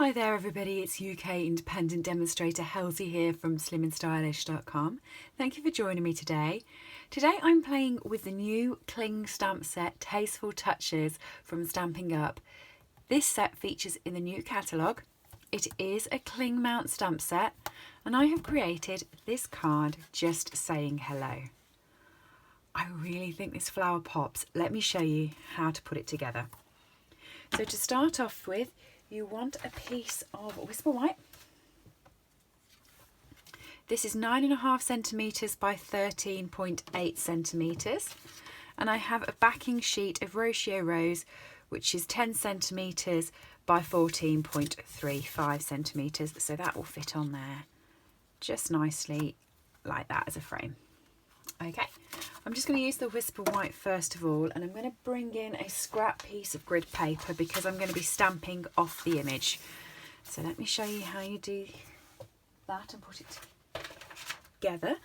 Hi there everybody, it's UK independent demonstrator Halsey here from slimandstylish.com. Thank you for joining me today. Today I'm playing with the new cling stamp set Tasteful Touches from Stampin' Up. This set features in the new catalogue. It is a cling mount stamp set and I have created this card just saying hello. I really think this flower pops. Let me show you how to put it together. So to start off with, you want a piece of Whisper White. This is 9.5 centimetres by 13.8 centimetres, and I have a backing sheet of Rocio Rose which is 10 centimetres by 14.35 centimetres, so that will fit on there just nicely like that as a frame. Okay, I'm just going to use the Whisper White first of all, and I'm going to bring in a scrap piece of grid paper because I'm going to be stamping off the image. So let me show you how you do that and put it together.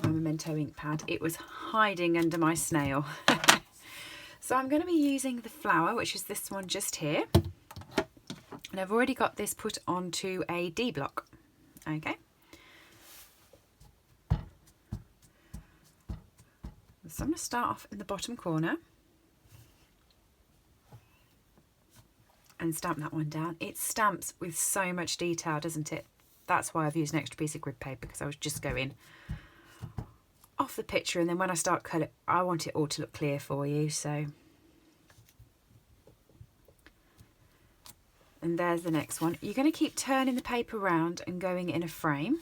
My Memento ink pad, it was hiding under my snail. So I'm going to be using the flower, which is this one just here, and I've already got this put onto a D block. Okay. So I'm going to start off in the bottom corner and stamp that one down. It stamps with so much detail, doesn't it? That's why I've used an extra piece of grid paper, because I was just going off the picture, and then when I start colour, I want it all to look clear for you. So, and there's the next one. You're going to keep turning the paper around and going in a frame.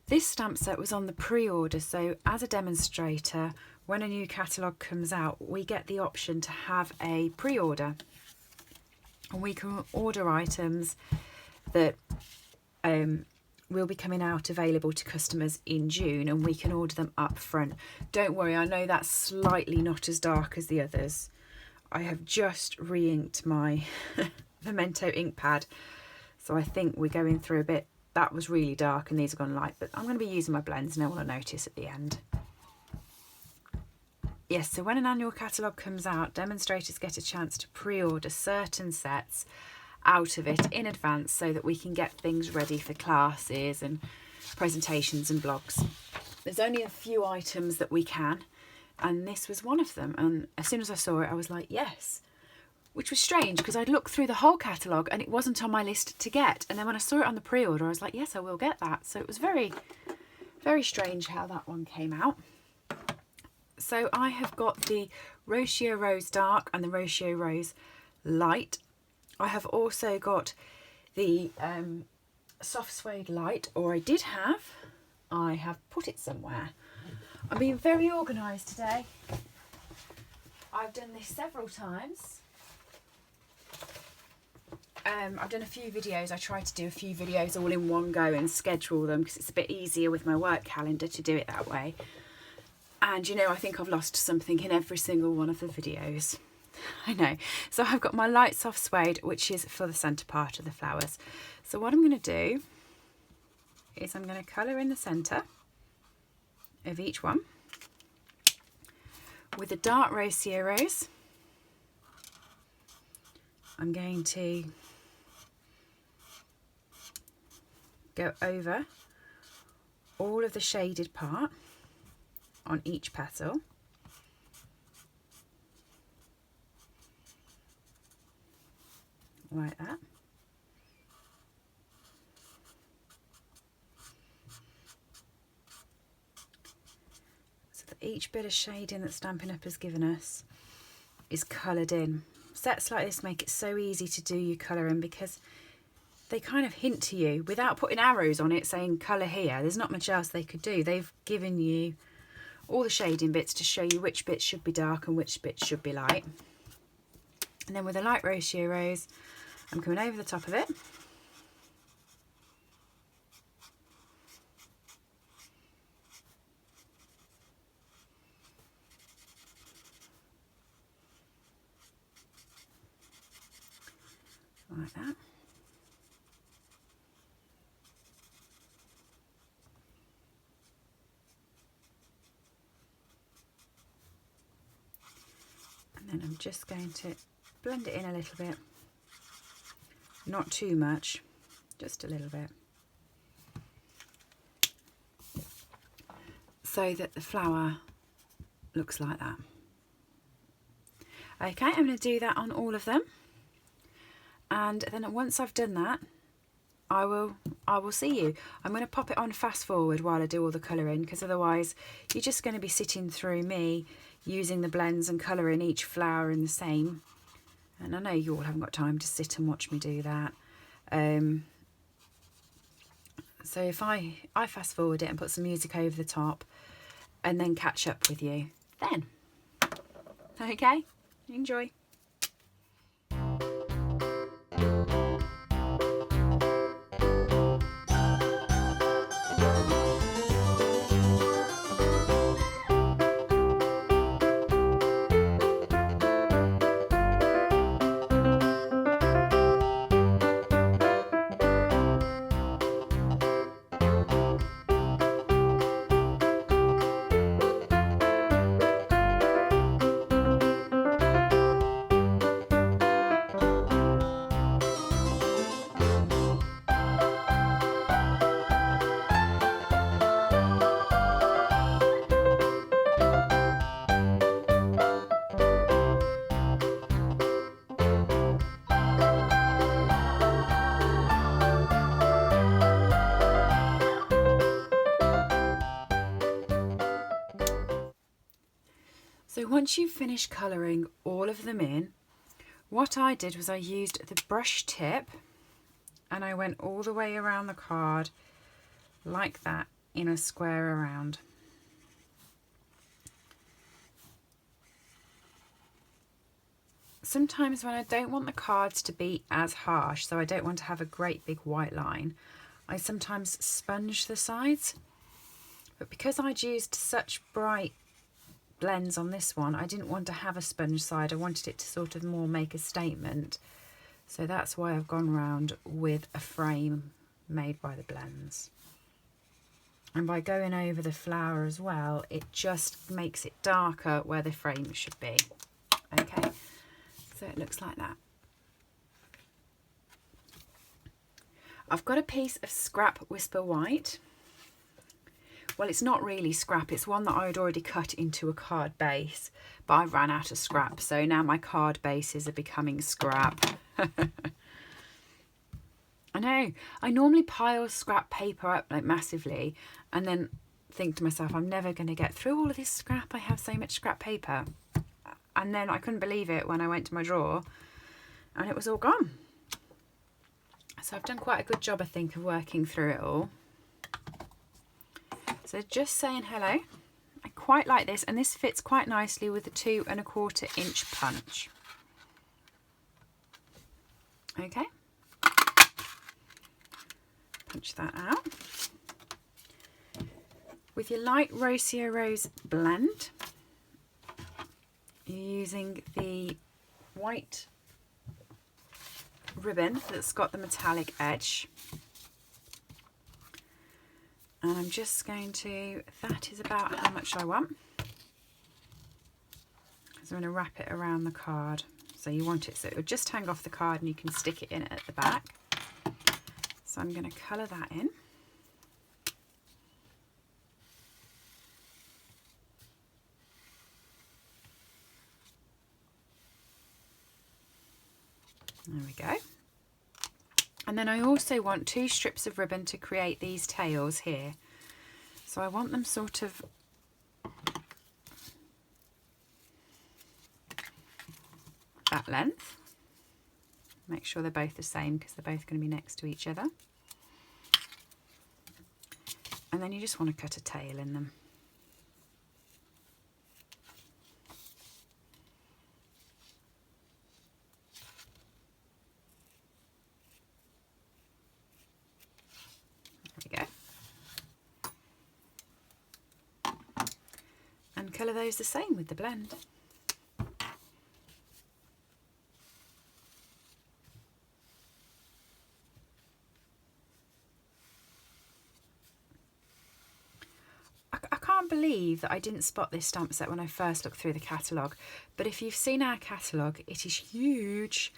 This stamp set was on the pre-order, so as a demonstrator, when a new catalogue comes out, we get the option to have a pre-order. And we can order items that will be coming out available to customers in June, and we can order them up front. Don't worry, I know that's slightly not as dark as the others. I have just re-inked my Memento ink pad, so I think we're going through a bit. That was really dark and these are gone light, but I'm going to be using my blends, no one will notice at the end. Yes, so when an annual catalogue comes out, demonstrators get a chance to pre-order certain sets out of it in advance so that we can get things ready for classes and presentations and blogs. There's only a few items that we can, and this was one of them. And as soon as I saw it, I was like, yes. Which was strange because I'd looked through the whole catalogue and it wasn't on my list to get. And then when I saw it on the pre-order, I was like, yes, I will get that. So it was very, very strange how that one came out. So I have got the Rocio Rose Dark and the Rocio Rose Light. I have also got the Soft Suede Light, or I did have. I have put it somewhere. I'm being very organised today. I've done this several times. I've done a few videos. I try to do a few videos all in one go and schedule them because it's a bit easier with my work calendar to do it that way. And you know, I think I've lost something in every single one of the videos. I know. So I've got my light soft suede, which is for the centre part of the flowers. So what I'm going to do is I'm going to colour in the centre of each one with the dark Rocio Rose. I'm going to go over all of the shaded part on each petal. Like that. So that each bit of shading that Stampin' Up has given us is coloured in. Sets like this make it so easy to do your colouring because they kind of hint to you without putting arrows on it saying colour here. There's not much else they could do. They've given you all the shading bits to show you which bits should be dark and which bits should be light. And then with a light Rocio Rose, I'm coming over the top of it. Like that. And I'm just going to blend it in a little bit. Not too much, just a little bit. So that the flower looks like that. Okay, I'm going to do that on all of them. And then once I've done that, I will see you. I'm going to pop it on fast forward while I do all the colouring, because otherwise you're just going to be sitting through me using the blends and colouring each flower in the same. And I know you all haven't got time to sit and watch me do that. So if I fast forward it and put some music over the top and then catch up with you then. Okay, enjoy. So once you've finished colouring all of them in, what I did was I used the brush tip and I went all the way around the card like that in a square around. Sometimes when I don't want the cards to be as harsh, so I don't want to have a great big white line, I sometimes sponge the sides. But because I'd used such bright blends on this one, I didn't want to have a sponge side. I wanted it to sort of more make a statement. So that's why I've gone round with a frame made by the blends. And by going over the flower as well, it just makes it darker where the frame should be. Okay, so it looks like that. I've got a piece of scrap Whisper White. Well, it's not really scrap, it's one that I had already cut into a card base, but I ran out of scrap, so now my card bases are becoming scrap. I know, I normally pile scrap paper up like massively and then think to myself, I'm never going to get through all of this scrap, I have so much scrap paper. And then I couldn't believe it when I went to my drawer and it was all gone. So I've done quite a good job, I think, of working through it all. So just saying hello. I quite like this, and this fits quite nicely with the 2 1/4 inch punch. Okay. Punch that out. With your light Rocio Rose blend, you're using the white ribbon that's got the metallic edge. And I'm just going to, that is about how much I want. So I'm going to wrap it around the card. So you want it so it will just hang off the card and you can stick it in at the back. So I'm going to colour that in. There we go. And then I also want 2 strips of ribbon to create these tails here. So I want them sort of that length. Make sure they're both the same because they're both going to be next to each other. And then you just want to cut a tail in them. And colour those the same with the blend. I can't believe that I didn't spot this stamp set when I first looked through the catalogue, but if you've seen our catalogue, it is huge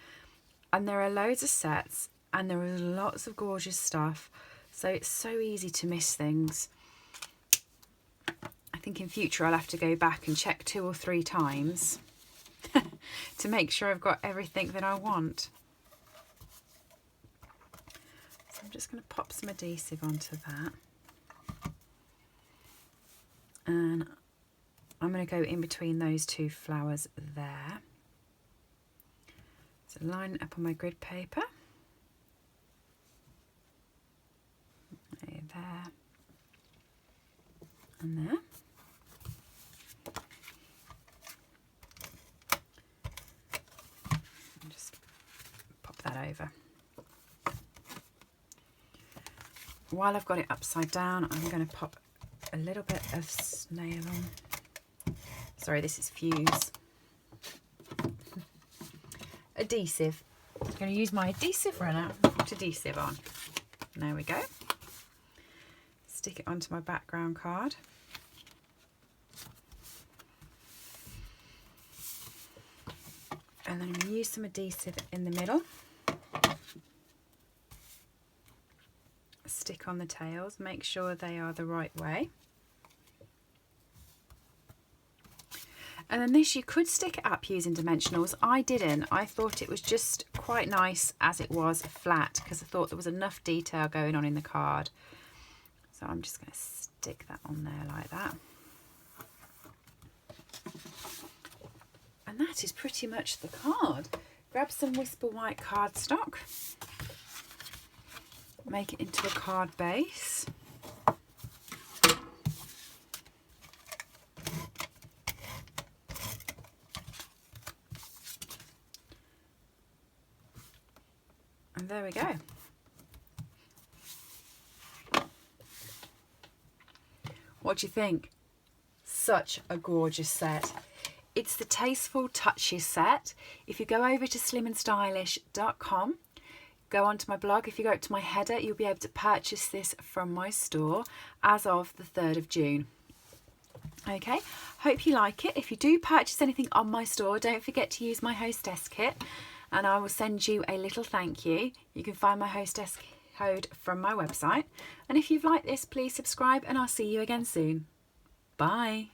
and there are loads of sets and there is lots of gorgeous stuff, so it's so easy to miss things. I think in future I'll have to go back and check 2 or 3 times to make sure I've got everything that I want. So I'm just going to pop some adhesive onto that. And I'm going to go in between those 2 flowers there. So line it up on my grid paper. There. And there. And just pop that over. While I've got it upside down, I'm going to pop a little bit of snail on. Sorry, this is fuse. Adhesive. I'm going to use my adhesive runner to adhesive on. There we go. Stick it onto my background card. And then I'm going to use some adhesive in the middle. Stick on the tails, make sure they are the right way. And then this, you could stick it up using dimensionals. I didn't. I thought it was just quite nice as it was flat because I thought there was enough detail going on in the card. So I'm just going to stick that on there like that. And that is pretty much the card. Grab some Whisper White cardstock. Make it into a card base. And there we go. What do you think? Such a gorgeous set. It's the Tasteful Touches set. If you go over to slimandstylish.com, go onto my blog, if you go up to my header, you'll be able to purchase this from my store as of the 3rd of June. Okay, hope you like it. If you do purchase anything on my store, don't forget to use my hostess kit and I will send you a little thank you. You can find my hostess code from my website. And if you've liked this, please subscribe and I'll see you again soon. Bye.